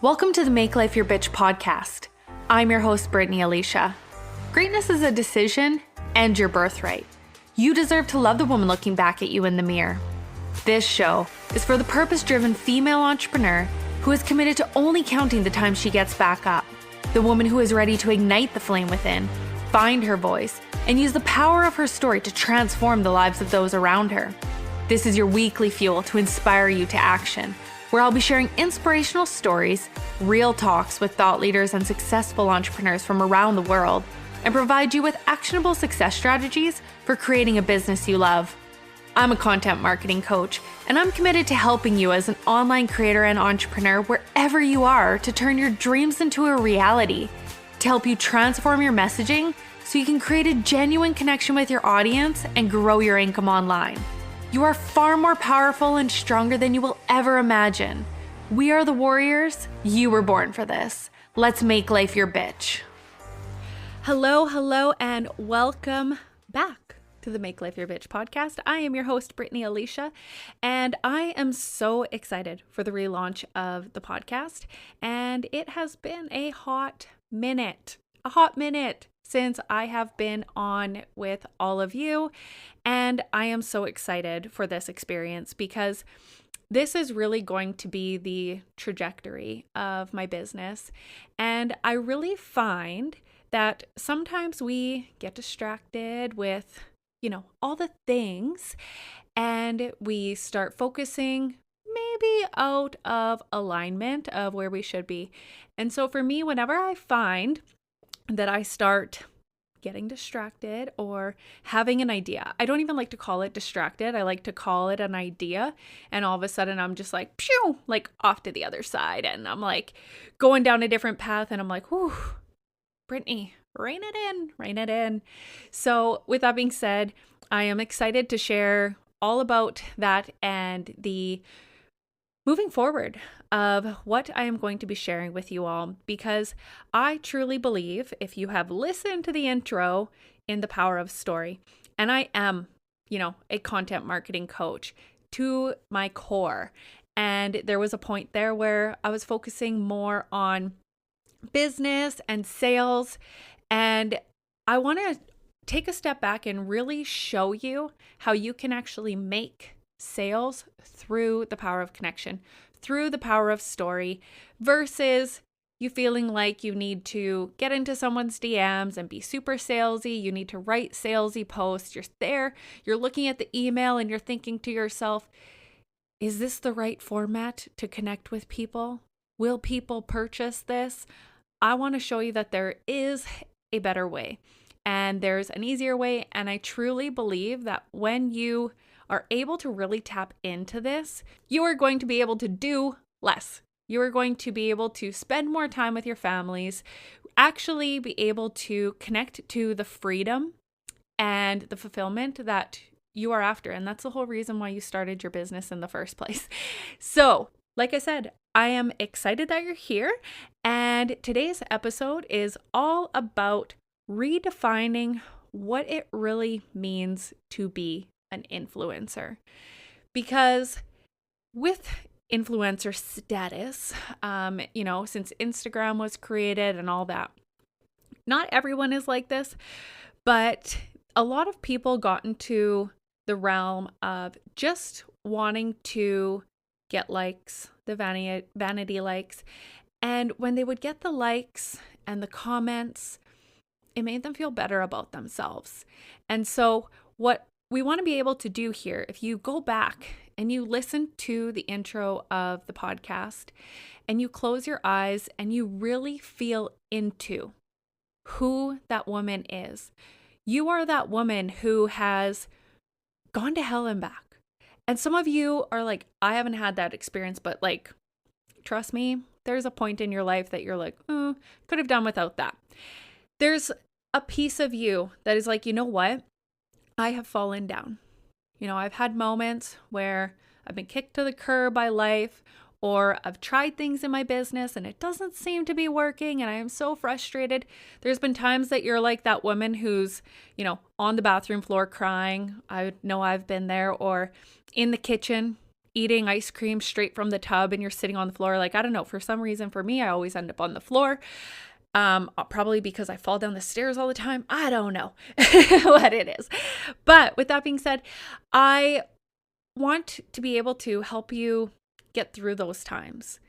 Welcome to the Make Life Your Bitch podcast. I'm your host, Brittany Alicia. Greatness is a decision and your birthright. You deserve to love the woman looking back at you in the mirror. This show is for the purpose-driven female entrepreneur who is committed to only counting the time she gets back up. The woman who is ready to ignite the flame within, find her voice, and use the power of her story to transform the lives of those around her. This is your weekly fuel to inspire you to action, where I'll be sharing inspirational stories, real talks with thought leaders and successful entrepreneurs from around the world, and provide you with actionable success strategies for creating a business you love. I'm a content marketing coach, and I'm committed to helping you as an online creator and entrepreneur wherever you are to turn your dreams into a reality, to help you transform your messaging so you can create a genuine connection with your audience and grow your income online. You are far more powerful and stronger than you will ever imagine. We are the warriors. You were born for this. Let's make life your bitch. Hello, and welcome back to the Make Life Your Bitch podcast. I am your host, Brittany Alicia, and I am so excited for the relaunch of the podcast. And it has been a hot minute since I have been on with all of you. And I am so excited for this experience because this is really going to be the trajectory of my business. And I really find that sometimes we get distracted with, all the things, and we start focusing maybe out of alignment of where we should be. And so for me, whenever I find that I start getting distracted or having an idea, I don't even like to call it distracted. I like to call it an idea. And all of a sudden I'm just like, pew, like off to the other side. And I'm like going down a different path. And I'm like, whew, Brittany, rein it in. So with that being said, I am excited to share all about that and the moving forward of what I am going to be sharing with you all, because I truly believe, if you have listened to the intro, in the power of story. And I am, a content marketing coach to my core. And there was a point there where I was focusing more on business and sales. And I want to take a step back and really show you how you can actually make sales through the power of connection, through the power of story, versus you feeling like you need to get into someone's DMs and be super salesy. You need to write salesy posts. You're there, you're looking at the email and you're thinking to yourself, is this the right format to connect with people? Will people purchase this? I want to show you that there is a better way and there's an easier way. And I truly believe that when you are able to really tap into this, you are going to be able to do less. You are going to be able to spend more time with your families, actually be able to connect to the freedom and the fulfillment that you are after. And that's the whole reason why you started your business in the first place. So, like I said, I am excited that you're here. And today's episode is all about redefining what it really means to be an influencer. Because with influencer status, since Instagram was created and all that, not everyone is like this, but a lot of people got into the realm of just wanting to get likes, the vanity likes. And when they would get the likes and the comments, it made them feel better about themselves. And so what we want to be able to do here, if you go back and you listen to the intro of the podcast and you close your eyes and you really feel into who that woman is, you are that woman who has gone to hell and back. And some of you are like, I haven't had that experience, but trust me, there's a point in your life that you're like, could have done without that. There's a piece of you that is like, you know what? I have fallen down. I've had moments where I've been kicked to the curb by life, or I've tried things in my business and it doesn't seem to be working and I am so frustrated. There's been times that you're like that woman who's, on the bathroom floor crying. I know I've been there, or in the kitchen eating ice cream straight from the tub and you're sitting on the floor. Like, I don't know, for some reason for me, I always end up on the floor. Probably because I fall down the stairs all the time. I don't know what it is. But with that being said, I want to be able to help you get through those times.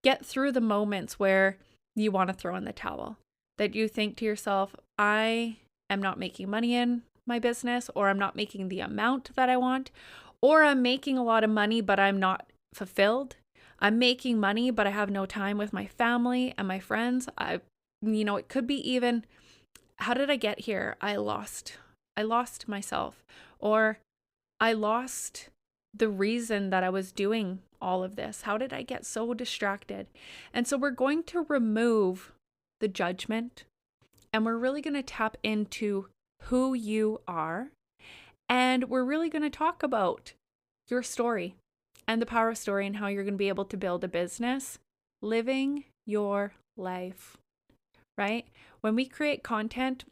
Get through the moments where you want to throw in the towel. That you think to yourself, I am not making money in my business, or I'm not making the amount that I want, or I'm making a lot of money, but I'm not fulfilled. I'm making money, but I have no time with my family and my friends. It could be even, how did I get here? I lost myself, or I lost the reason that I was doing all of this. How did I get so distracted? And so we're going to remove the judgment, and we're really going to tap into who you are. And we're really going to talk about your story and the power of story, and how you're going to be able to build a business living your life. Right? When we create content,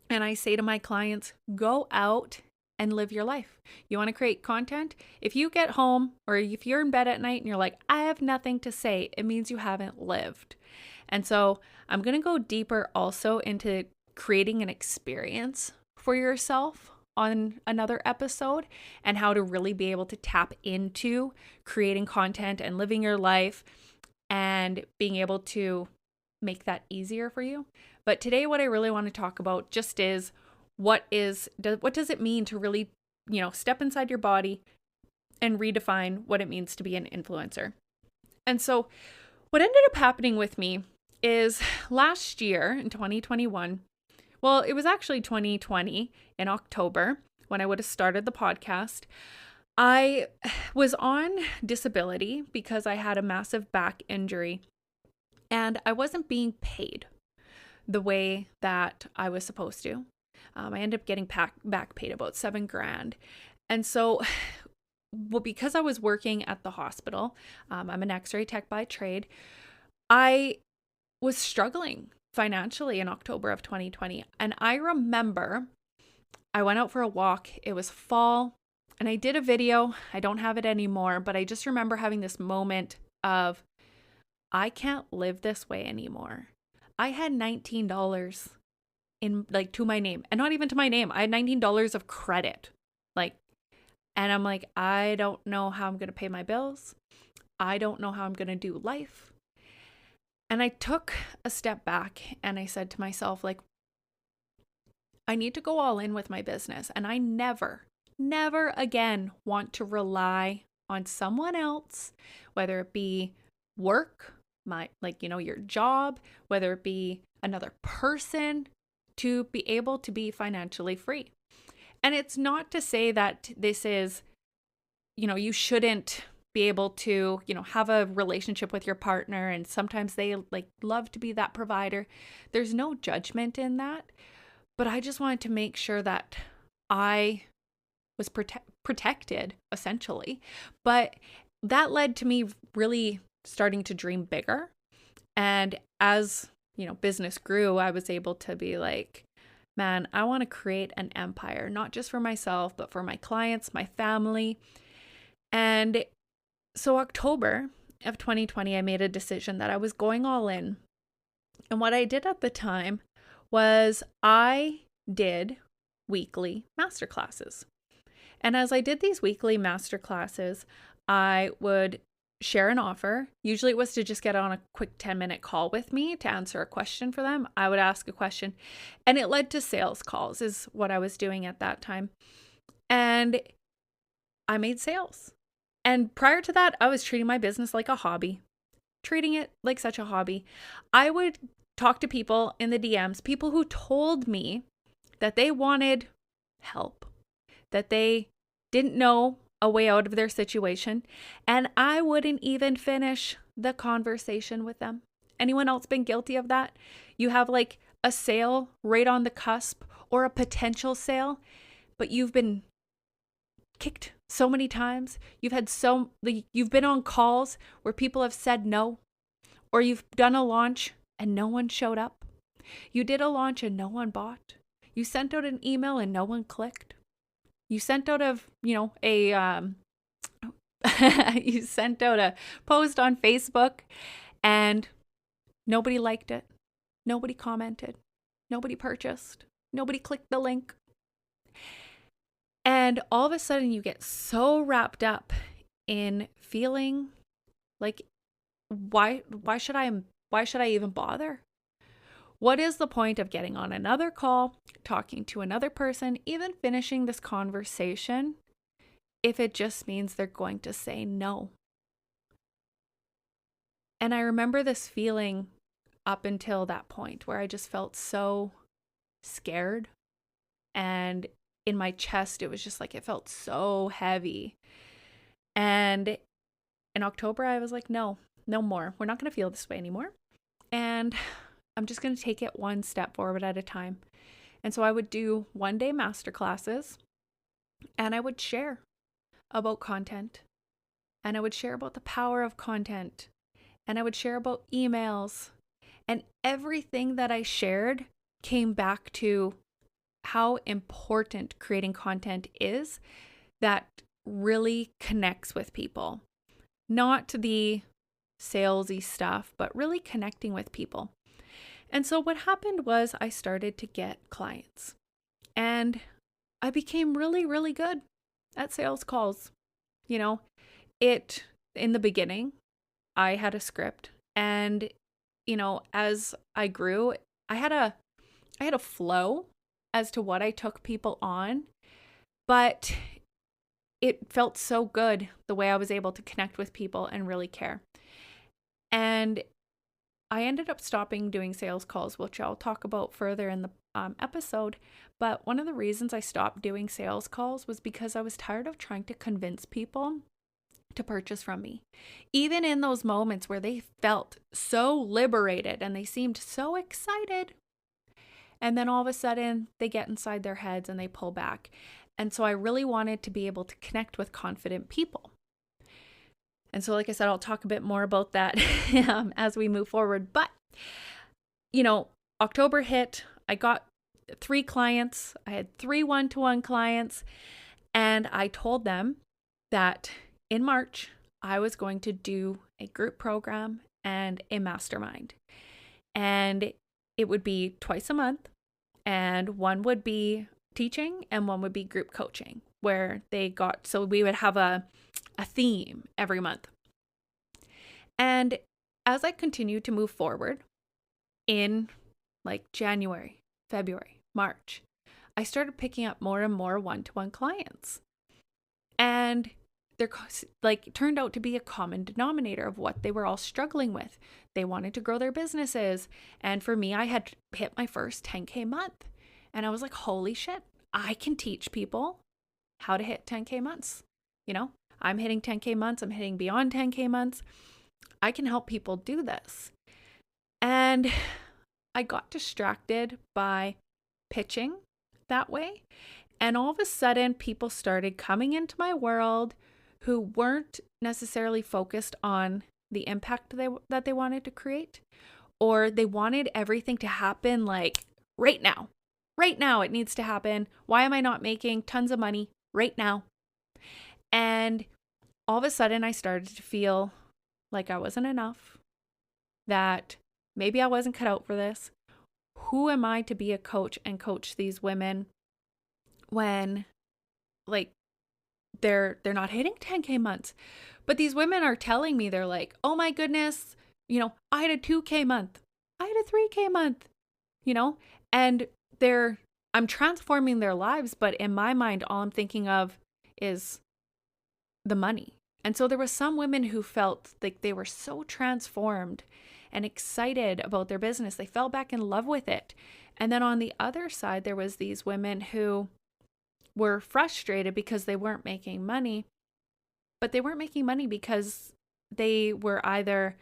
and I say to my clients, go out and live your life. You want to create content? If you get home, or if you're in bed at night and you're like, I have nothing to say, it means you haven't lived. And so I'm going to go deeper also into creating an experience for yourself on another episode, and how to really be able to tap into creating content and living your life and being able to make that easier for you. But today, what I really want to talk about just is what does it mean to really, step inside your body and redefine what it means to be an influencer. And so what ended up happening with me is last year in 2021, well, it was actually 2020 in October when I would have started the podcast. I was on disability because I had a massive back injury, and I wasn't being paid the way that I was supposed to. I ended up getting back paid about $7,000. And so, because I was working at the hospital, I'm an x-ray tech by trade, I was struggling financially in October of 2020. And I remember I went out for a walk. It was fall, and I did a video. I don't have it anymore, but I just remember having this moment of, I can't live this way anymore. I had $19 to my name, and not even to my name. I had $19 of credit. And I'm like, I don't know how I'm going to pay my bills. I don't know how I'm going to do life. And I took a step back and I said to myself, I need to go all in with my business. And I never again want to rely on someone else, whether it be work, your job, whether it be another person, to be able to be financially free. And it's not to say that this is, you shouldn't be able to, have a relationship with your partner, and sometimes they love to be that provider. There's no judgment in that. But I just wanted to make sure that I was protected, essentially. But that led to me really starting to dream bigger. And as, business grew, I was able to be like, man, I want to create an empire, not just for myself, but for my clients, my family. And so October of 2020, I made a decision that I was going all in. And what I did at the time was I did weekly masterclasses. And as I did these weekly masterclasses, I would share an offer. Usually it was to just get on a quick 10-minute call with me to answer a question for them. I would ask a question, and it led to sales calls is what I was doing at that time. And I made sales. And prior to that, I was treating my business like a hobby, treating it like such a hobby. I would talk to people in the DMs, people who told me that they wanted help, that they didn't know a way out of their situation, and I wouldn't even finish the conversation with them. Anyone else been guilty of that? You have a sale right on the cusp, or a potential sale, but you've been kicked so many times. You've been on calls where people have said no, or you've done a launch and no one showed up. You did a launch and no one bought. You sent out an email and no one clicked. You sent out a You sent out a post on Facebook and nobody liked it. Nobody commented. Nobody purchased. Nobody clicked the link. And all of a sudden you get so wrapped up in feeling like, why should I even bother? What is the point of getting on another call, talking to another person, even finishing this conversation, if it just means they're going to say no? And I remember this feeling up until that point where I just felt so scared, and in my chest, it was just like, it felt so heavy. And in October, I was like, no more. We're not going to feel this way anymore. And I'm just going to take it one step forward at a time. And so I would do 1-day masterclasses, and I would share about content, and I would share about the power of content, and I would share about emails, and everything that I shared came back to how important creating content is that really connects with people. Not the salesy stuff, but really connecting with people. And so what happened was I started to get clients, and I became really, really good at sales calls. In the beginning, I had a script, and, as I grew, I had a flow as to what I took people on, but it felt so good the way I was able to connect with people and really care. And I ended up stopping doing sales calls, which I'll talk about further in the episode. But one of the reasons I stopped doing sales calls was because I was tired of trying to convince people to purchase from me. Even in those moments where they felt so liberated and they seemed so excited. And then all of a sudden they get inside their heads and they pull back. And so I really wanted to be able to connect with confident people. And so, like I said, I'll talk a bit more about that as we move forward. But, October hit, I got 3 clients. I had 3 one-to-one clients. And I told them that in March, I was going to do a group program and a mastermind. And it would be twice a month. And one would be teaching and one would be group coaching, where so we would have a theme every month. And as I continued to move forward in January, February, March, I started picking up more and more one-to-one clients. And there turned out to be a common denominator of what they were all struggling with. They wanted to grow their businesses. And for me, I had hit my first 10K month. And I was like, holy shit, I can teach people how to hit 10K months. I'm hitting 10K months. I'm hitting beyond 10K months. I can help people do this. And I got distracted by pitching that way. And all of a sudden, people started coming into my world who weren't necessarily focused on the impact that they wanted to create, or they wanted everything to happen right now. Right now, it needs to happen. Why am I not making tons of money right now? And all of a sudden, I started to feel like I wasn't enough, that maybe I wasn't cut out for this. Who am I to be a coach and coach these women when they're not hitting 10K months? But these women are telling me, they're like, oh my goodness, I had a 2K month. I had a 3K month, and I'm transforming their lives. But in my mind, all I'm thinking of is the money. And so there were some women who felt like they were so transformed and excited about their business. They fell back in love with it. And then on the other side, there was these women who were frustrated because they weren't making money. But they weren't making money because they were either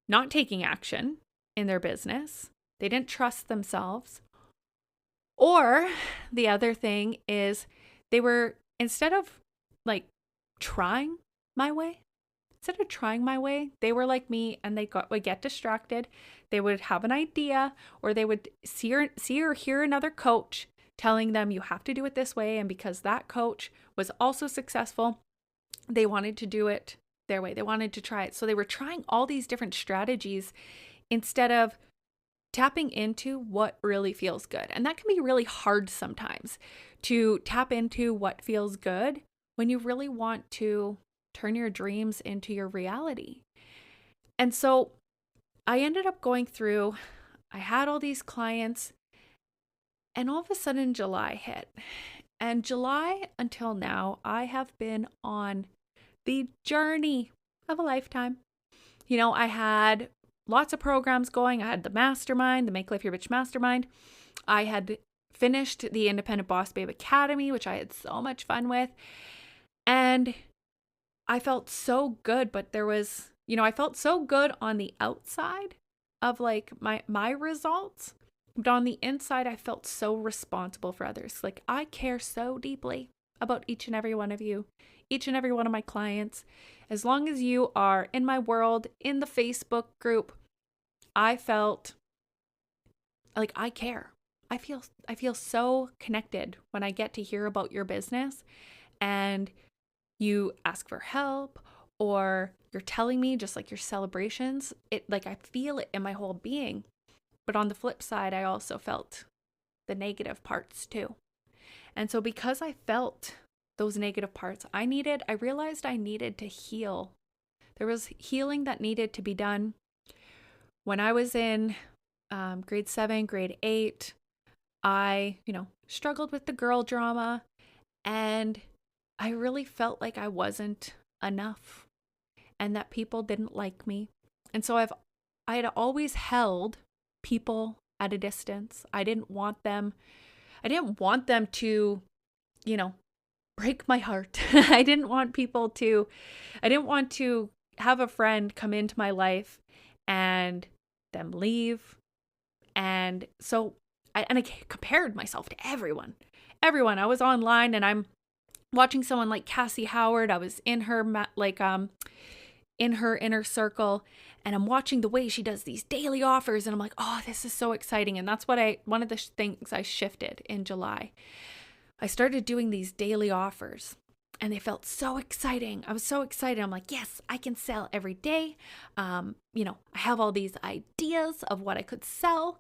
not taking action in their business, they didn't trust themselves, or the other thing is they were, instead of trying my way, they were like me, and would get distracted. They would have an idea, or they would see or hear another coach telling them you have to do it this way. And because that coach was also successful, they wanted to do it their way. They wanted to try it. So they were trying all these different strategies instead of tapping into what really feels good. And that can be really hard sometimes, to tap into what feels good when you really want to turn your dreams into your reality. And so I ended up going through, I had all these clients, and all of a sudden July hit. And July until now, I have been on the journey of a lifetime. I had lots of programs going. I had the mastermind, the Make Life Your Bitch mastermind. I had finished the Independent Boss Babe Academy, which I had so much fun with. And I felt so good, but there was, I felt so good on the outside of like my results. But on the inside, I felt so responsible for others. Like, I care so deeply about each and every one of you, each and every one of my clients. As long as you are in my world, in the Facebook group, I felt like I care. I feel so connected when I get to hear about your business and you ask for help, or you're telling me just like your celebrations. I feel it in my whole being. But on the flip side, I also felt the negative parts too. And so because I felt those negative parts, I realized I needed to heal. There was healing that needed to be done. When I was in grade 7, grade 8, I, struggled with the girl drama, and I really felt like I wasn't enough and that people didn't like me. And so I had always held people at a distance. I didn't want them to, break my heart. I didn't want to have a friend come into my life and them leave. And so I compared myself to everyone. I was online and I'm watching someone like Cassie Howard. I was in her in her inner circle, and I'm watching the way she does these daily offers, and I'm like, oh, this is so exciting. And that's one of the things I shifted in July. I started doing these daily offers, and they felt so exciting. I was so excited. I'm like, yes, I can sell every day. I have all these ideas of what I could sell.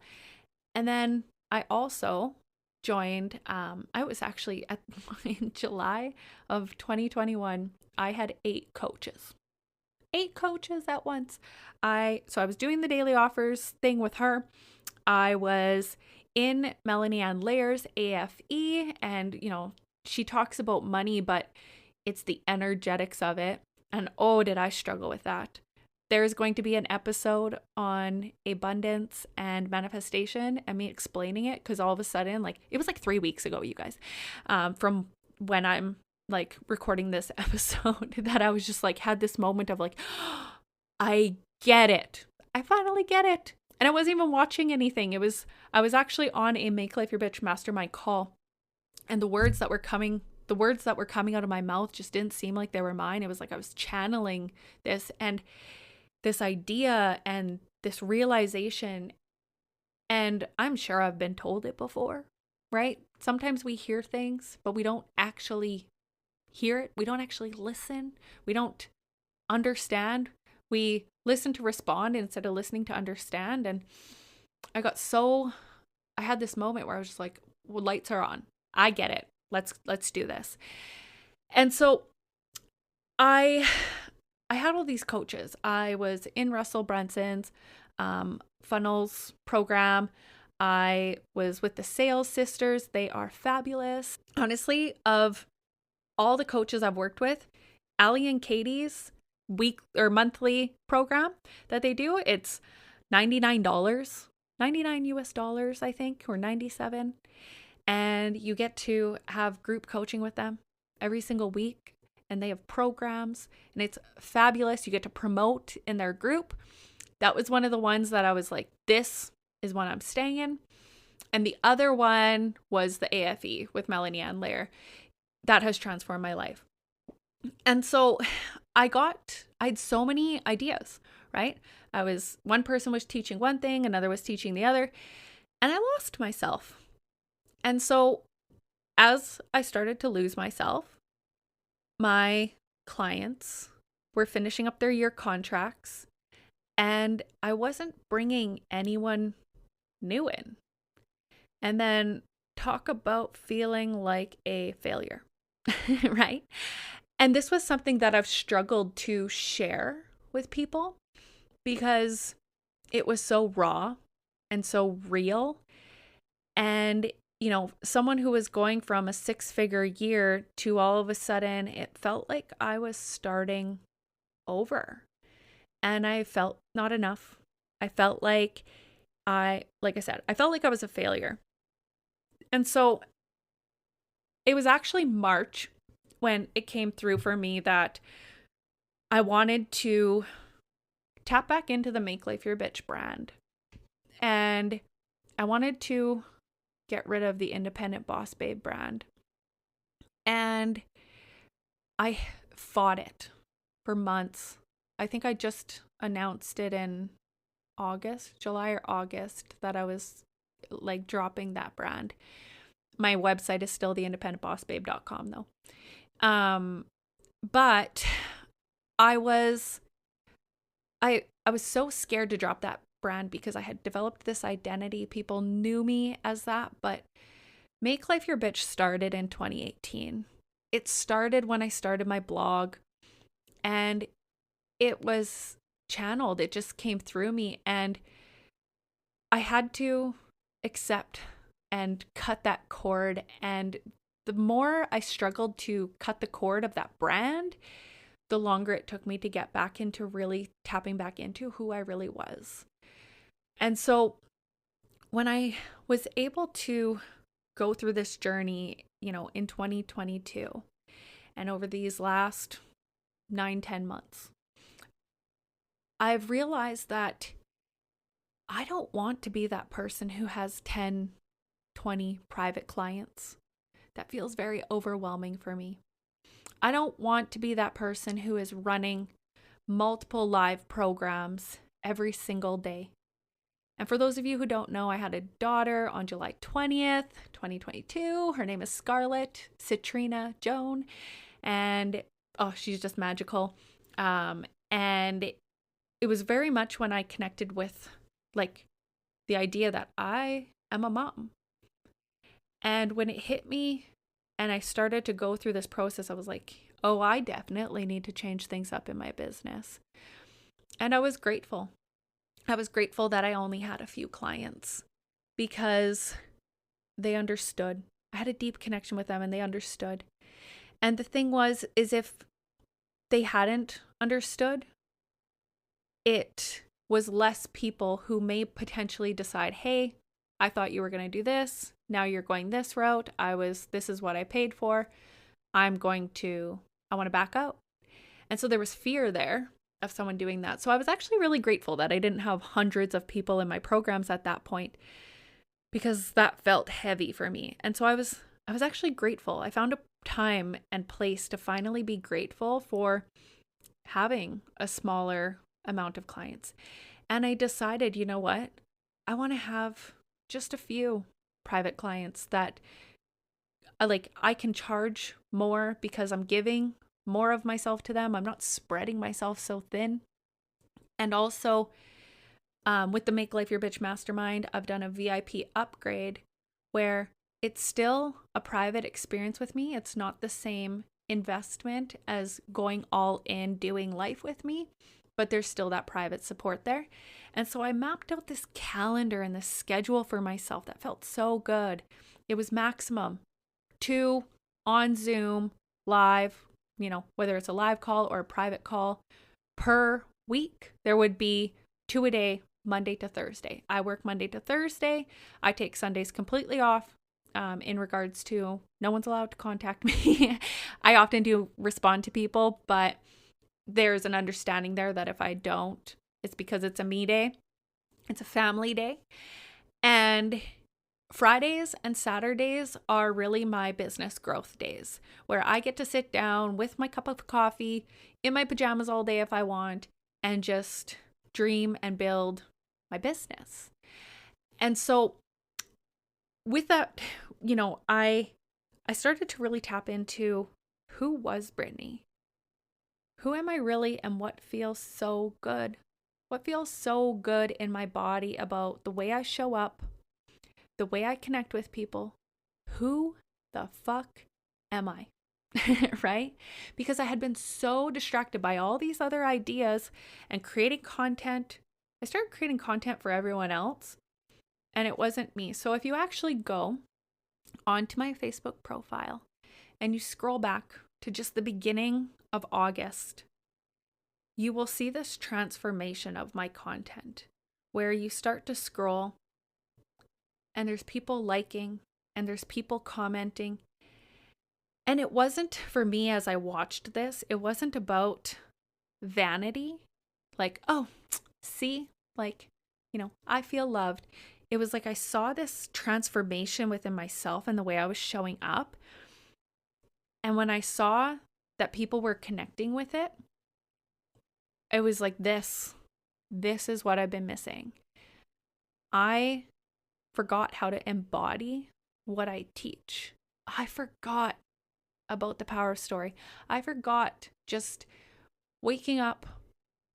And then I also joined, I was actually in July of 2021, I had 8 coaches at once. So I was doing the daily offers thing with her. I was in Melanie Ann Lair's AFE, and she talks about money, but it's the energetics of it. And oh, did I struggle with that. There's going to be an episode on abundance and manifestation and me explaining it, because all of a sudden, it was 3 weeks ago, you guys, from when I'm recording this episode, that I was just had this moment of I get it. I finally get it. And I wasn't even watching anything. I was actually on a Make Life Your Bitch mastermind call, and the words that were coming out of my mouth just didn't seem like they were mine. It was like I was channeling this and this idea and this realization. And I'm sure I've been told it before, right? Sometimes we hear things, but we don't actually hear it. We don't actually listen. We don't understand. We listen to respond instead of listening to understand. And I had this moment where I was just like, well, lights are on. I get it. Let's do this. And so I had all these coaches. I was in Russell Brunson's funnels program. I was with the Sales Sisters. They are fabulous. Honestly, of all the coaches I've worked with, Allie and Katie's week or monthly program that they do, it's $99, $99 I think, or 97. And you get to have group coaching with them every single week. And they have programs, and it's fabulous. You get to promote in their group. That was one of the ones that I was like, this is one I'm staying in. And the other one was the AFE with Melanie Ann Lair. That has transformed my life. And so I had so many ideas, right? One person was teaching one thing, another was teaching the other, and I lost myself. And so as I started to lose myself, my clients were finishing up their year contracts, and I wasn't bringing anyone new in. And then talk about feeling like a failure, right? And this was something that I've struggled to share with people because it was so raw and so real. And, someone who was going from a 6-figure year to all of a sudden, it felt like I was starting over. And I felt not enough. I felt like I said, I felt like I was a failure. And so it was actually March when it came through for me that I wanted to tap back into the Make Life Your Bitch brand. And I wanted to get rid of the Independent Boss Babe brand. And I fought it for months. I think I just announced it in July or August, that I was like dropping that brand. My website is still theindependentbossbabe.com though. But I was so scared to drop that brand because I had developed this identity. People knew me as that, but Make Life Your Bitch started in 2018. It started when I started my blog, and it was channeled. It just came through me, and I had to accept and cut that cord. And the more I struggled to cut the cord of that brand, the longer it took me to get back into really tapping back into who I really was. And so when I was able to go through this journey, in 2022 and over these last 9-10 months, I've realized that I don't want to be that person who has 10, 20 private clients. That feels very overwhelming for me. I don't want to be that person who is running multiple live programs every single day. And for those of you who don't know, I had a daughter on July 20th, 2022. Her name is Scarlett Citrina Joan. And she's just magical. And it was very much when I connected with like the idea that I am a mom. And when it hit me and I started to go through this process, I was like, oh, I definitely need to change things up in my business. And I was grateful. I was grateful that I only had a few clients because they understood. I had a deep connection with them and they understood. And the thing is if they hadn't understood, it was less people who may potentially decide, hey, I thought you were going to do this. Now you're going this route. This is what I paid for. I want to back out. And so there was fear there of someone doing that. So I was actually really grateful that I didn't have hundreds of people in my programs at that point, because that felt heavy for me. And so I was actually grateful. I found a time and place to finally be grateful for having a smaller amount of clients. And I decided, you know what? I want to have just a few private clients that I can charge more because I'm giving more of myself to them. I'm not spreading myself so thin. And also with the Make Life Your Bitch Mastermind, I've done a VIP upgrade where it's still a private experience with me. It's not the same investment as going all in doing life with me, but there's still that private support there. And so I mapped out this calendar and this schedule for myself that felt so good. It was maximum 2 on Zoom live, whether it's a live call or a private call per week. There would be 2 a day, Monday to Thursday. I work Monday to Thursday. I take Sundays completely off. In regards to no one's allowed to contact me. I often do respond to people, but there's an understanding there that if I don't, it's because it's a me day. It's a family day. And Fridays and Saturdays are really my business growth days, where I get to sit down with my cup of coffee in my pajamas all day if I want and just dream and build my business. And so with that, I started to really tap into who was Brittany. Who am I really, and what feels so good? What feels so good in my body about the way I show up, the way I connect with people? Who the fuck am I? Right? Because I had been so distracted by all these other ideas and creating content. I started creating content for everyone else, and it wasn't me. So if you actually go onto my Facebook profile and you scroll back to just the beginning of August, you will see this transformation of my content where you start to scroll and there's people liking and there's people commenting. And it wasn't, for me, as I watched this, it wasn't about vanity. Like, oh, see, like, I feel loved. It was like I saw this transformation within myself and the way I was showing up. And when I saw that people were connecting with it, it was like, this is what I've been missing. I forgot how to embody what I teach. I forgot about the power of story. I forgot just waking up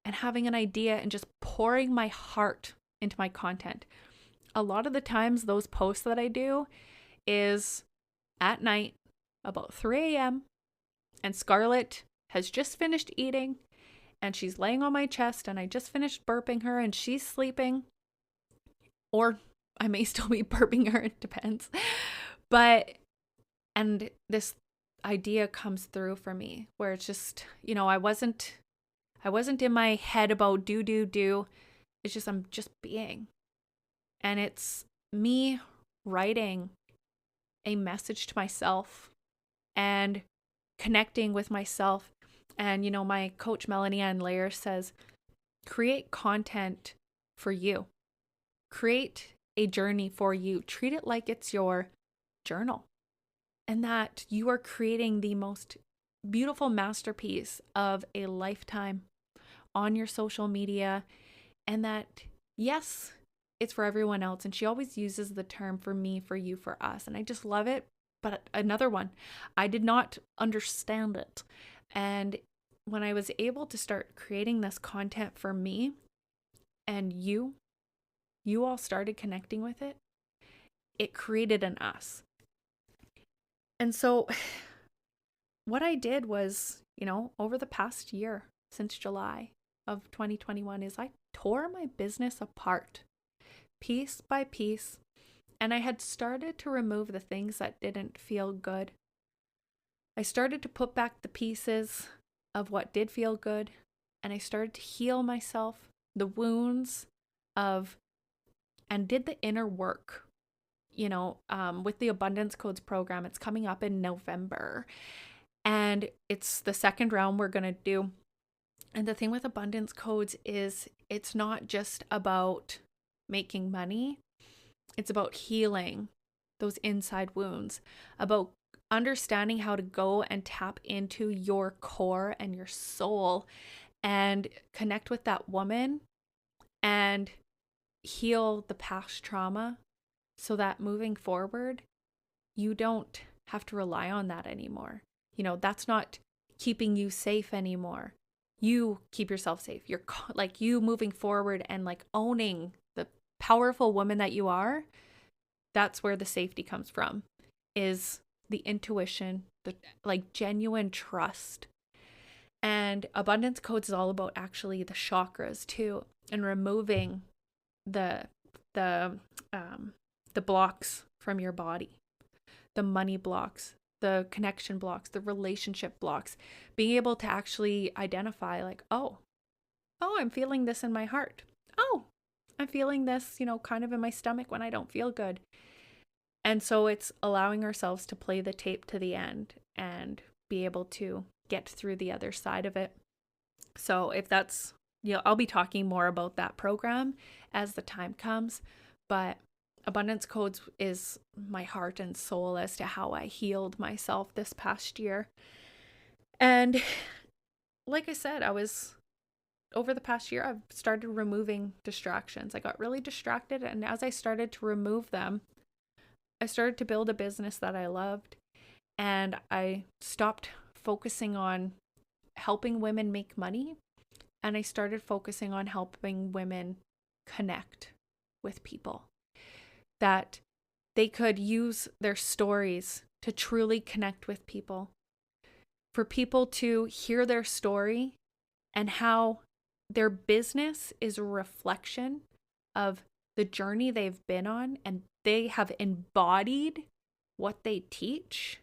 and having an idea and just pouring my heart into my content. A lot of the times those posts that I do is at night about 3 a.m. and Scarlett has just finished eating and she's laying on my chest and I just finished burping her and she's sleeping. Or I may still be burping her, it depends. And this idea comes through for me where it's just, I wasn't in my head about do. It's just, I'm just being. And it's me writing a message to myself and connecting with myself. And, my coach, Melanie Ann Layer, says, create content for you. Create a journey for you. Treat it like it's your journal. And that you are creating the most beautiful masterpiece of a lifetime on your social media. And that, yes, it's for everyone else. And she always uses the term for me, for you, for us. And I just love it. But another one, I did not understand it. And when I was able to start creating this content for me, and you all started connecting with it, it created an us. And so what I did was, over the past year, since July of 2021, is I tore my business apart piece by piece. And I had started to remove the things that didn't feel good. I started to put back the pieces of what did feel good. And I started to heal myself, the wounds of, and did the inner work. With the Abundance Codes program, it's coming up in November. And it's the second round we're going to do. And the thing with Abundance Codes is it's not just about making money. It's about healing those inside wounds, about understanding how to go and tap into your core and your soul and connect with that woman and heal the past trauma so that moving forward, you don't have to rely on that anymore. That's not keeping you safe anymore. You keep yourself safe. You're like you moving forward and like owning the powerful woman that you are. That's where the safety comes from, is the intuition, the like genuine trust. And Abundance Codes is all about actually the chakras too, and removing the blocks from your body, the money blocks, the connection blocks, the relationship blocks, being able to actually identify like, oh, I'm feeling this in my heart. Oh, I'm feeling this, kind of in my stomach when I don't feel good. And so it's allowing ourselves to play the tape to the end and be able to get through the other side of it. So if that's, I'll be talking more about that program as the time comes, but Abundance Codes is my heart and soul as to how I healed myself this past year. And like I said, over the past year, I've started removing distractions. I got really distracted, and as I started to remove them, I started to build a business that I loved, and I stopped focusing on helping women make money, and I started focusing on helping women connect with people, that they could use their stories to truly connect with people, for people to hear their story and how their business is a reflection of the journey they've been on, and they have embodied what they teach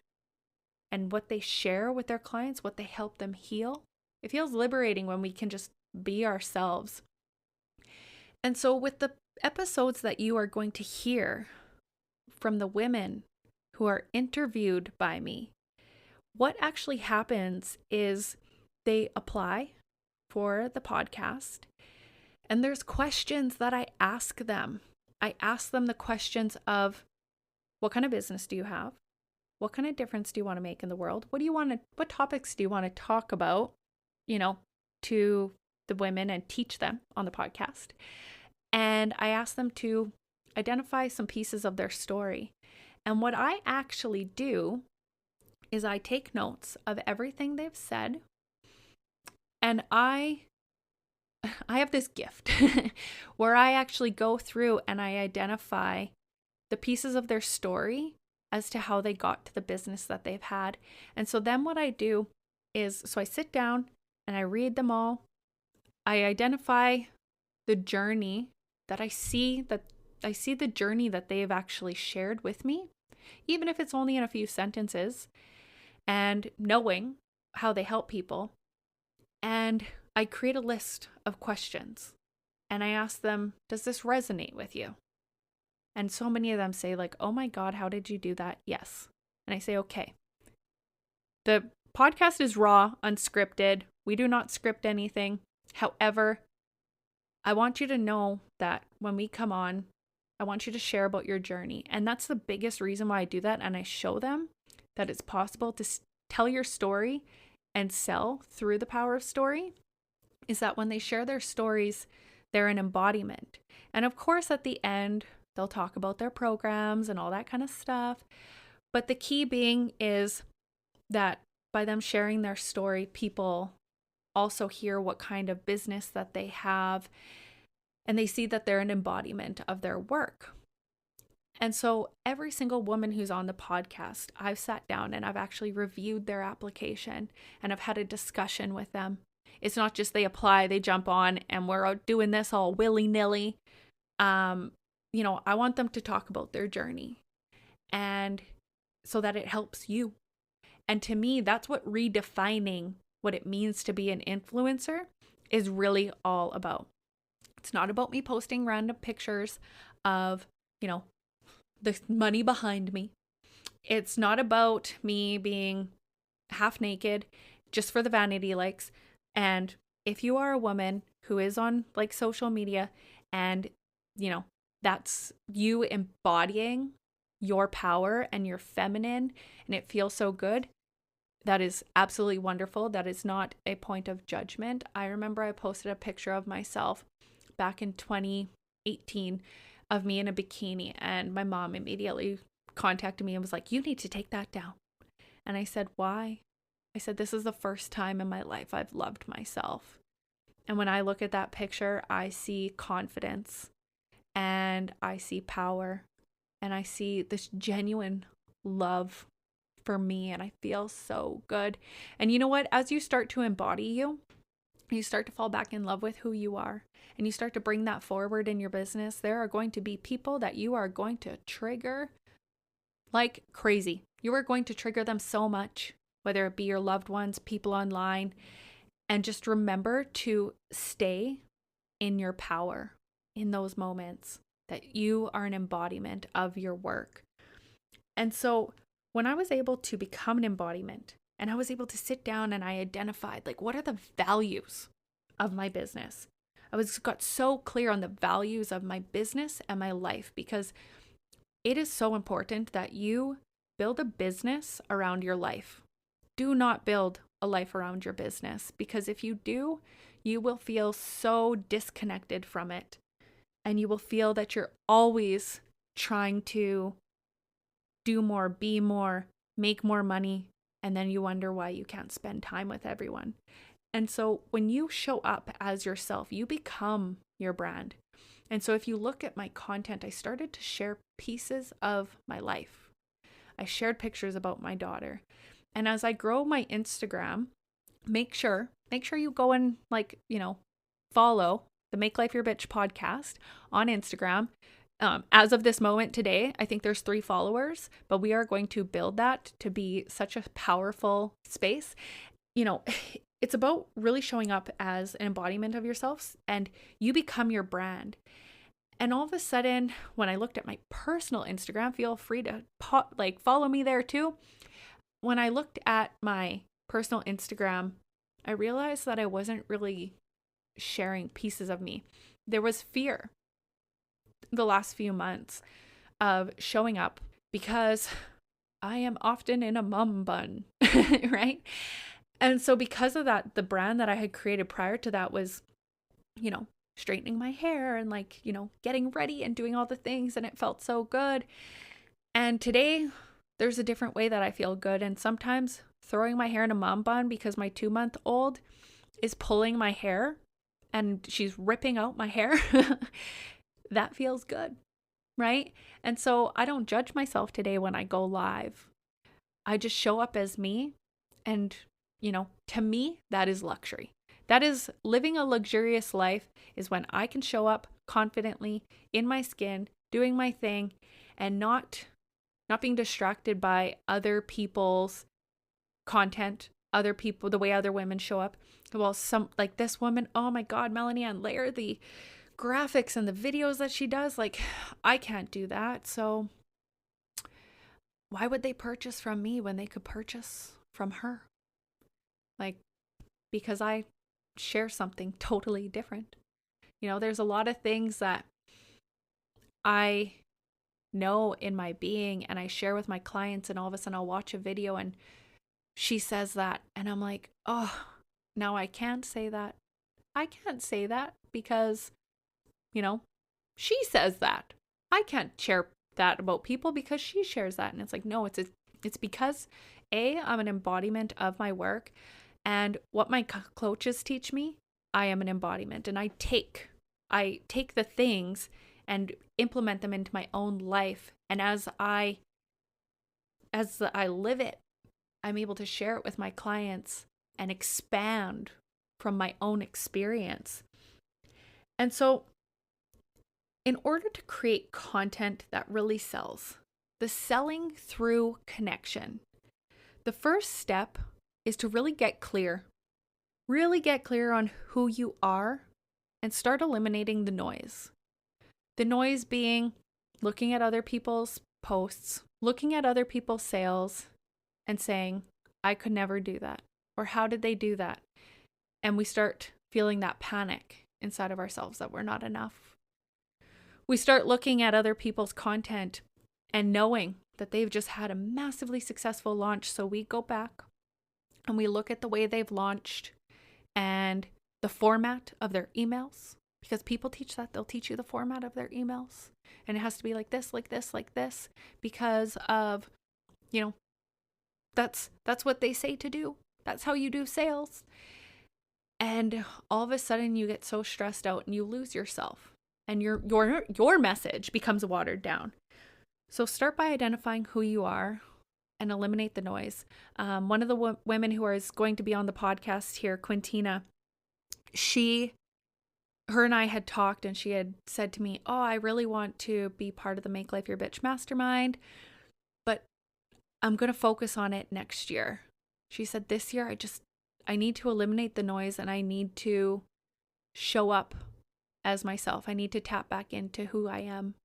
and what they share with their clients, what they help them heal. It feels liberating when we can just be ourselves. And so with the episodes that you are going to hear from the women who are interviewed by me, what actually happens is they apply for the podcast, and there's questions that I ask them. I ask them the questions of, what kind of business do you have? What kind of difference do you want to make in the world? What topics do you want to talk about, to the women and teach them on the podcast? And I ask them to identify some pieces of their story. And what I actually do is I take notes of everything they've said. And I have this gift where I actually go through and I identify the pieces of their story as to how they got to the business that they've had. And so then what I do is, I sit down and I read them all. I identify the journey that I see the journey that they've actually shared with me, even if it's only in a few sentences, and knowing how they help people. And I create a list of questions and I ask them, does this resonate with you? And so many of them say like, oh my God, how did you do that? Yes. And I say, okay. The podcast is raw, unscripted. We do not script anything. However, I want you to know that when we come on, I want you to share about your journey. And that's the biggest reason why I do that. And I show them that it's possible to tell your story and sell through the power of story, is that when they share their stories, they're an embodiment. And of course, at the end, they'll talk about their programs and all that kind of stuff. But the key being is that by them sharing their story, people also hear what kind of business that they have, and they see that they're an embodiment of their work. And so every single woman who's on the podcast, I've sat down and I've actually reviewed their application and I've had a discussion with them. It's not just they apply, they jump on, and we're out doing this all willy-nilly. I want them to talk about their journey, and so that it helps you. And to me, that's what redefining what it means to be an influencer is really all about. It's not about me posting random pictures of, the money behind me. It's not about me being half naked just for the vanity likes. And if you are a woman who is on like social media and, that's you embodying your power and your feminine and it feels so good, that is absolutely wonderful. That is not a point of judgment. I remember I posted a picture of myself back in 2018 of me in a bikini, and my mom immediately contacted me and was like, you need to take that down. And I said, why? I said, this is the first time in my life I've loved myself. And when I look at that picture, I see confidence and I see power and I see this genuine love for me, and I feel so good. And you know what? As you start to embody you start to fall back in love with who you are, and you start to bring that forward in your business, there are going to be people that you are going to trigger like crazy. You are going to trigger them so much, whether it be your loved ones, people online. And just remember to stay in your power in those moments, that you are an embodiment of your work. And so when I was able to become an embodiment, and I was able to sit down and I identified, like, what are the values of my business? Got so clear on the values of my business and my life, because it is so important that you build a business around your life. Do not build a life around your business, because if you do, you will feel so disconnected from it. And you will feel that you're always trying to do more, be more, make more money, And then you wonder why you can't spend time with everyone. And so when you show up as yourself, you become your brand. And so if you look at my content, I started to share pieces of my life. I shared pictures about my daughter. And as I grow my Instagram, make sure you go and follow the Make Life Your Bitch podcast on Instagram. As of this moment today, I think there's 3 followers, but we are going to build that to be such a powerful space. It's about really showing up as an embodiment of yourself, and you become your brand. And all of a sudden, when I looked at my personal Instagram, feel free to follow me there too. When I looked at my personal Instagram, I realized that I wasn't really sharing pieces of me. There was fear the last few months of showing up because I am often in a mum bun, right? And so because of that, the brand that I had created prior to that was, straightening my hair and getting ready and doing all the things, and it felt so good. And today there's a different way that I feel good. And sometimes throwing my hair in a mum bun because my 2-month-old is pulling my hair and she's ripping out my hair. That feels good, right? And so I don't judge myself today when I go live. I just show up as me. And, to me, that is luxury. That is living a luxurious life, is when I can show up confidently in my skin, doing my thing, and not being distracted by other people's content, other people, the way other women show up. Well, some like this woman, oh my God, Melanie Ann Lair, the graphics and the videos that she does, I can't do that. So why would they purchase from me when they could purchase from her? Because I share something totally different. There's a lot of things that I know in my being and I share with my clients, and all of a sudden I'll watch a video and she says that, and I'm like, oh, now I can't say that. I can't say that because, she says that. I can't share that about people because she shares that. And it's like, no, it's because I'm an embodiment of my work, and what my coaches teach me, I am an embodiment, and I take the things and implement them into my own life. And as I live it, I'm able to share it with my clients and expand from my own experience. And so in order to create content that really sells, the selling through connection, the first step is to really get clear on who you are and start eliminating the noise. The noise being looking at other people's posts, looking at other people's sales and saying, I could never do that. Or how did they do that? And we start feeling that panic inside of ourselves that we're not enough. We start looking at other people's content and knowing that they've just had a massively successful launch. So we go back and we look at the way they've launched and the format of their emails, because people teach that. They'll teach you the format of their emails, and it has to be like this, like this, like this, because of, that's what they say to do. That's how you do sales. And all of a sudden you get so stressed out and you lose yourself, and your message becomes watered down. So start by identifying who you are and eliminate the noise. One of the women who is going to be on the podcast here, Quintina, her and I had talked, and she had said to me, oh, I really want to be part of the Make Life Your Bitch mastermind, but I'm going to focus on it next year. She said, this year, I need to eliminate the noise, and I need to show up as myself. I need to tap back into who I am.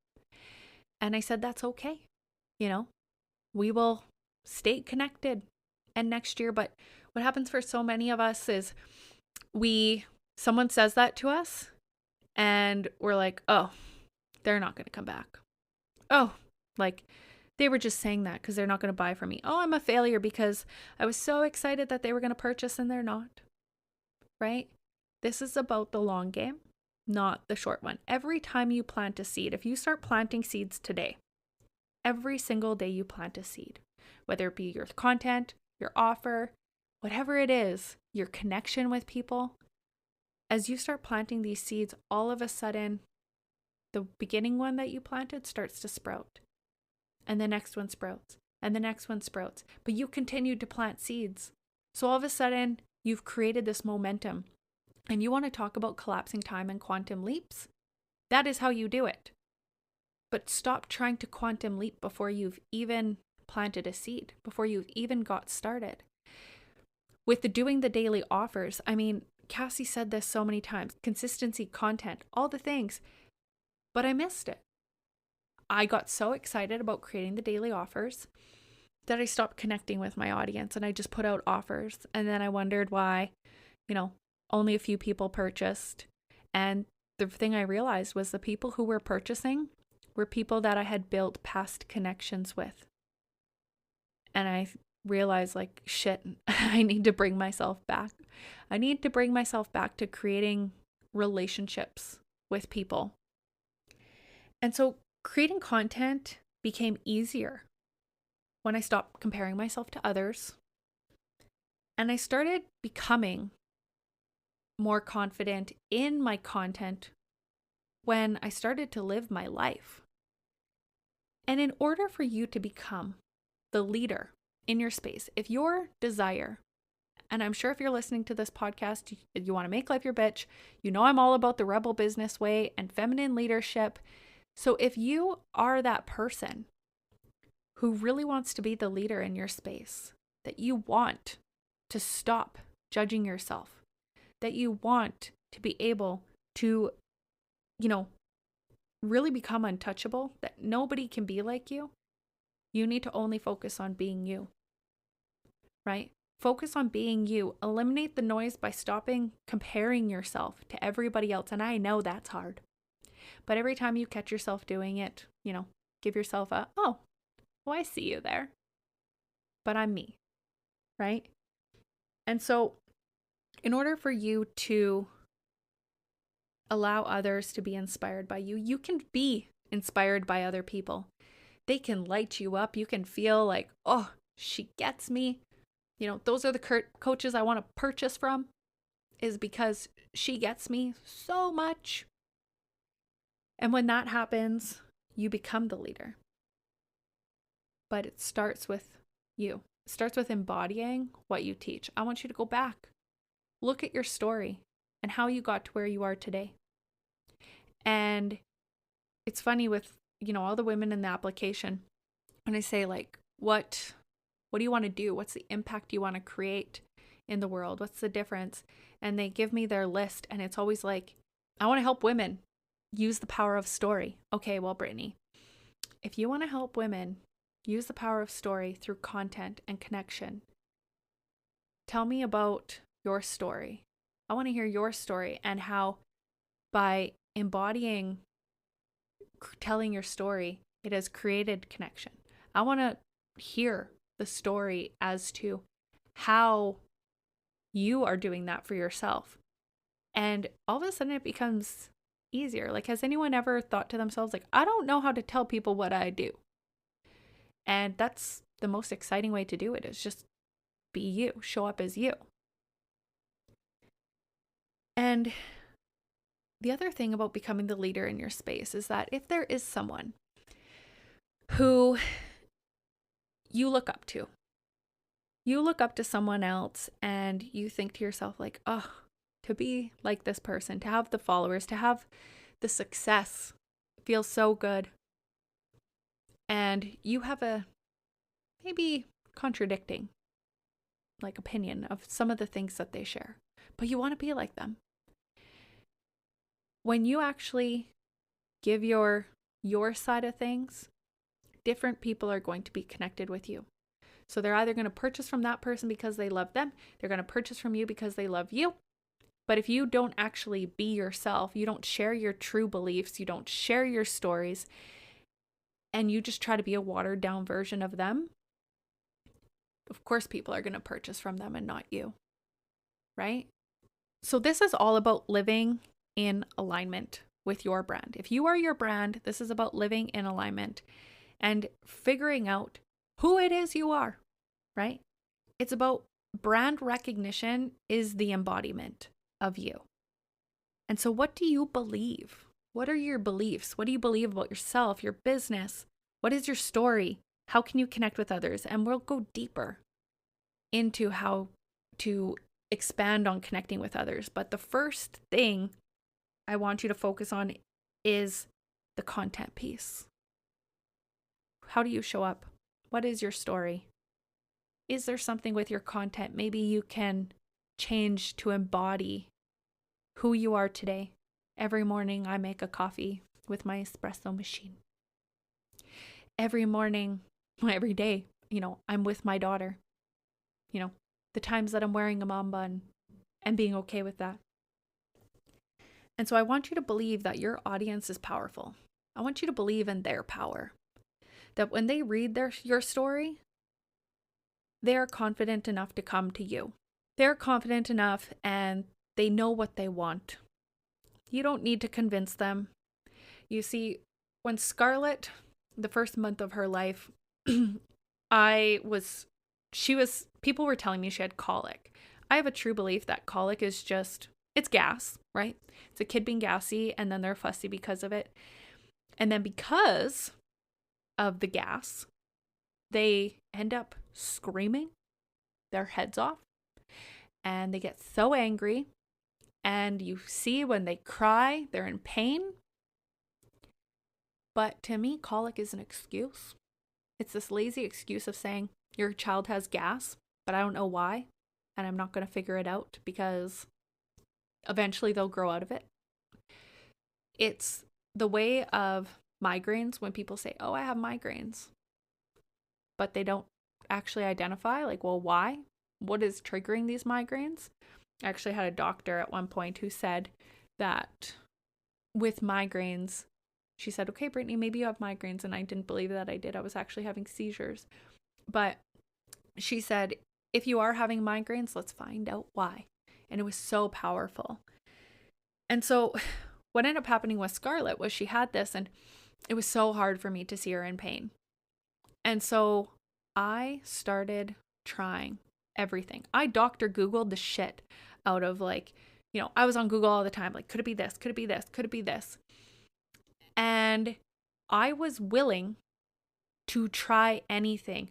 And I said, that's okay. We will stay connected and next year. But what happens for so many of us is someone says that to us and we're like, oh, they're not going to come back. Oh, they were just saying that because they're not going to buy from me. Oh, I'm a failure because I was so excited that they were going to purchase and they're not. Right? This is about the long game, not the short one. Every time you plant a seed, if you start planting seeds today, every single day you plant a seed, whether it be your content, your offer, whatever it is, your connection with people, as you start planting these seeds, all of a sudden, the beginning one that you planted starts to sprout. And the next one sprouts. And the next one sprouts. But you continued to plant seeds. So all of a sudden, you've created this momentum. And you want to talk about collapsing time and quantum leaps? That is how you do it. But stop trying to quantum leap before you've even planted a seed, before you've even got started. With doing the daily offers, I mean, Cassie said this so many times, consistency, content, all the things, but I missed it. I got so excited about creating the daily offers that I stopped connecting with my audience and I just put out offers. And then I wondered why, only a few people purchased. And the thing I realized was the people who were purchasing were people that I had built past connections with. And I realized like, shit, I need to bring myself back. I need to bring myself back to creating relationships with people. And so creating content became easier when I stopped comparing myself to others. And I started becoming more confident in my content when I started to live my life. And in order for you to become the leader in your space, if your desire, and I'm sure if you're listening to this podcast, you want to make life your bitch, I'm all about the rebel business way and feminine leadership. So if you are that person who really wants to be the leader in your space, that you want to stop judging yourself, that you want to be able to, really become untouchable, that nobody can be like you, you need to only focus on being you, right? Focus on being you. Eliminate the noise by stopping comparing yourself to everybody else. And I know that's hard. But every time you catch yourself doing it, give yourself oh, I see you there. But I'm me, right? And so in order for you to allow others to be inspired by you, you can be inspired by other people. They can light you up. You can feel like, oh, she gets me. Those are the coaches I want to purchase from, is because she gets me so much. And when that happens, you become the leader. But it starts with you. It starts with embodying what you teach. I want you to go back. Look at your story and how you got to where you are today. And it's funny with, all the women in the application, when I say like, what do you want to do? What's the impact you want to create in the world? What's the difference? And they give me their list and it's always like, I want to help women use the power of story. Okay, well, Brittany, if you want to help women use the power of story through content and connection, tell me about your story. I want to hear your story and how by embodying telling your story, it has created connection. I want to hear the story as to how you are doing that for yourself. And all of a sudden it becomes easier. Like, has anyone ever thought to themselves, like, I don't know how to tell people what I do? And that's the most exciting way to do it, is just be you, show up as you. And the other thing about becoming the leader in your space is that if there is someone who you look up to someone else and you think to yourself like, oh, to be like this person, to have the followers, to have the success feels so good. And you have a maybe contradicting like opinion of some of the things that they share, but you want to be like them. When you actually give your side of things, different people are going to be connected with you. So they're either going to purchase from that person because they love them. They're going to purchase from you because they love you. But if you don't actually be yourself, you don't share your true beliefs, you don't share your stories, and you just try to be a watered down version of them, of course people are going to purchase from them and not you, right? So this is all about living in alignment with your brand. If you are your brand, this is about living in alignment and figuring out who it is you are, right? It's about brand recognition is the embodiment of you. And so what do you believe? What are your beliefs? What do you believe about yourself, your business? What is your story? How can you connect with others? And we'll go deeper into how to expand on connecting with others. But the first thing I want you to focus on is the content piece. How do you show up? What is your story? Is there something with your content maybe you can change to embody who you are today? Every morning I make a coffee with my espresso machine. Every morning, every day, I'm with my daughter. The times that I'm wearing a mom bun and being okay with that. And so I want you to believe that your audience is powerful. I want you to believe in their power. That when they read your story, they are confident enough to come to you. They're confident enough and they know what they want. You don't need to convince them. You see, when Scarlett, the first month of her life, people were telling me she had colic. I have a true belief that colic is it's gas, right? It's a kid being gassy and then they're fussy because of it. And then because of the gas, they end up screaming their heads off and they get so angry. And you see when they cry, they're in pain. But to me, colic is an excuse. It's this lazy excuse of saying your child has gas, but I don't know why. And I'm not going to figure it out because eventually they'll grow out of it. It's the way of migraines when people say, oh, I have migraines. But they don't actually identify, well, why? What is triggering these migraines? I actually had a doctor at one point who said that with migraines, she said, okay, Brittany, maybe you have migraines. And I didn't believe that I did. I was actually having seizures. But she said, if you are having migraines, let's find out why. And it was so powerful. And so what ended up happening with Scarlett was she had this and it was so hard for me to see her in pain. And so I started trying everything. I Dr. Googled the shit out of I was on Google all the time. Could it be this? Could it be this? Could it be this? And I was willing to try anything.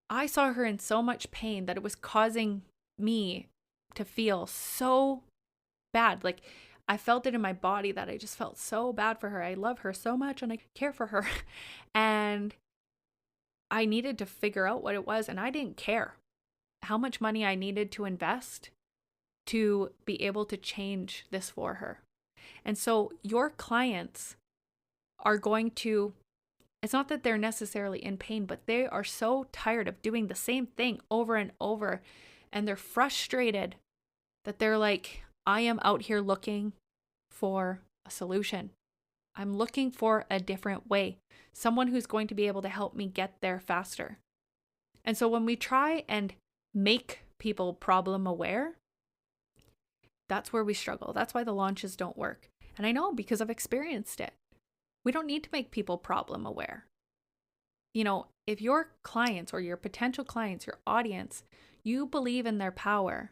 I saw her in so much pain that it was causing me to feel so bad. I felt it in my body that I just felt so bad for her. I love her so much and I care for her. And I needed to figure out what it was. And I didn't care how much money I needed to invest to be able to change this for her. And so your clients are going to, it's not that they're necessarily in pain, but they are so tired of doing the same thing over and over. And they're frustrated that they're like, I am out here looking for a solution. I'm looking for a different way. Someone who's going to be able to help me get there faster. And so when we try and make people problem aware, that's where we struggle. That's why the launches don't work. And I know because I've experienced it. We don't need to make people problem aware. If your clients or your potential clients, your audience, you believe in their power,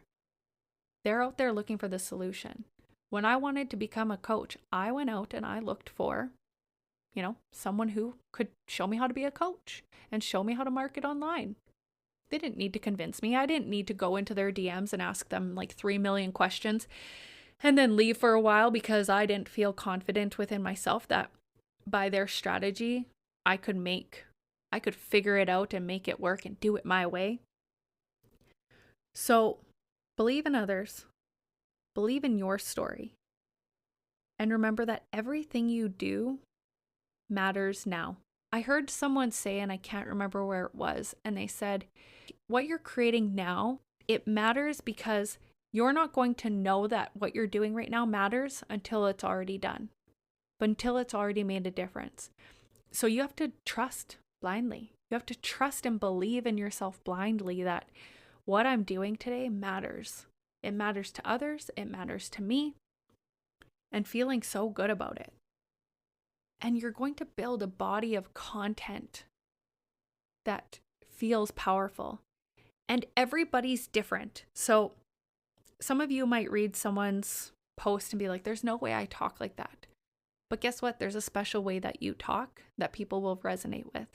they're out there looking for the solution. When I wanted to become a coach, I went out and I looked for, someone who could show me how to be a coach and show me how to market online. They didn't need to convince me. I didn't need to go into their DMs and ask them 3 million questions and then leave for a while because I didn't feel confident within myself that by their strategy, I could figure it out and make it work and do it my way. So believe in others, believe in your story, and remember that everything you do matters now. I heard someone say, and I can't remember where it was, and they said, what you're creating now, it matters because you're not going to know that what you're doing right now matters until it's already done, but until it's already made a difference. So you have to trust blindly. You have to trust and believe in yourself blindly that what I'm doing today matters. It matters to others. It matters to me. And feeling so good about it. And you're going to build a body of content that feels powerful. And everybody's different. So some of you might read someone's post and be like, there's no way I talk like that. But guess what? There's a special way that you talk that people will resonate with.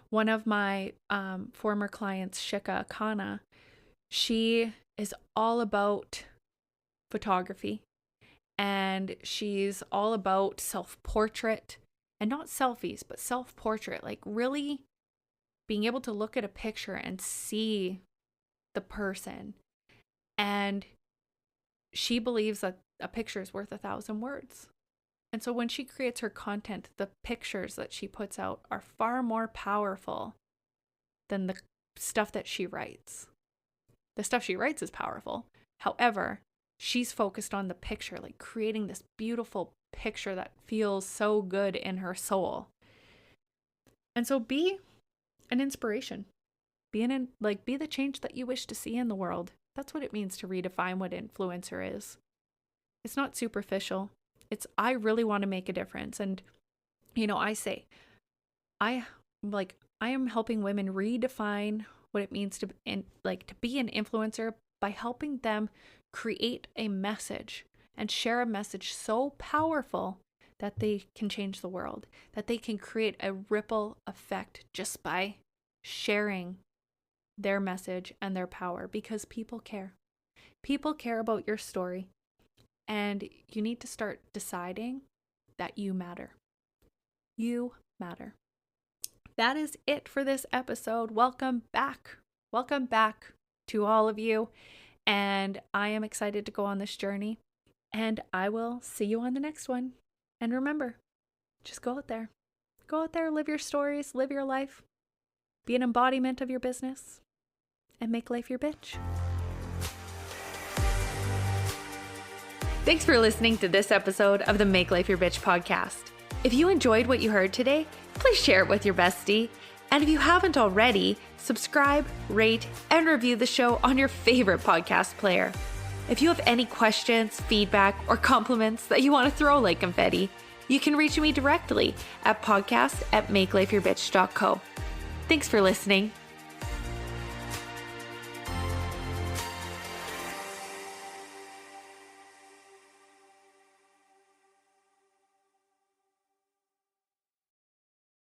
One of my former clients, Shika Kana, she is all about photography, and she's all about self-portrait, and not selfies, but self-portrait, like really being able to look at a picture and see the person. And she believes that a picture is worth 1,000 words. And so when she creates her content, the pictures that she puts out are far more powerful than the stuff that she writes. The stuff she writes is powerful. However, she's focused on the picture, like creating this beautiful picture that feels so good in her soul. And so be an inspiration. Be the change that you wish to see in the world. That's what it means to redefine what influencer is. It's not superficial. It's, I really want to make a difference. And, I say, I am helping women redefine what it means to be an influencer by helping them create a message and share a message so powerful that they can change the world, that they can create a ripple effect just by sharing their message and their power, because people care. People care about your story. And you need to start deciding that you matter. You matter. That is it for this episode. Welcome back. Welcome back to all of you. And I am excited to go on this journey. And I will see you on the next one. And remember, just go out there. Go out there, live your stories, live your life. Be an embodiment of your business. And make life your bitch. Thanks for listening to this episode of the Make Life Your Bitch podcast. If you enjoyed what you heard today, please share it with your bestie. And if you haven't already, subscribe, rate, and review the show on your favorite podcast player. If you have any questions, feedback, or compliments that you want to throw like confetti, you can reach me directly at podcast@makelifeyourbitch.co. Thanks for listening.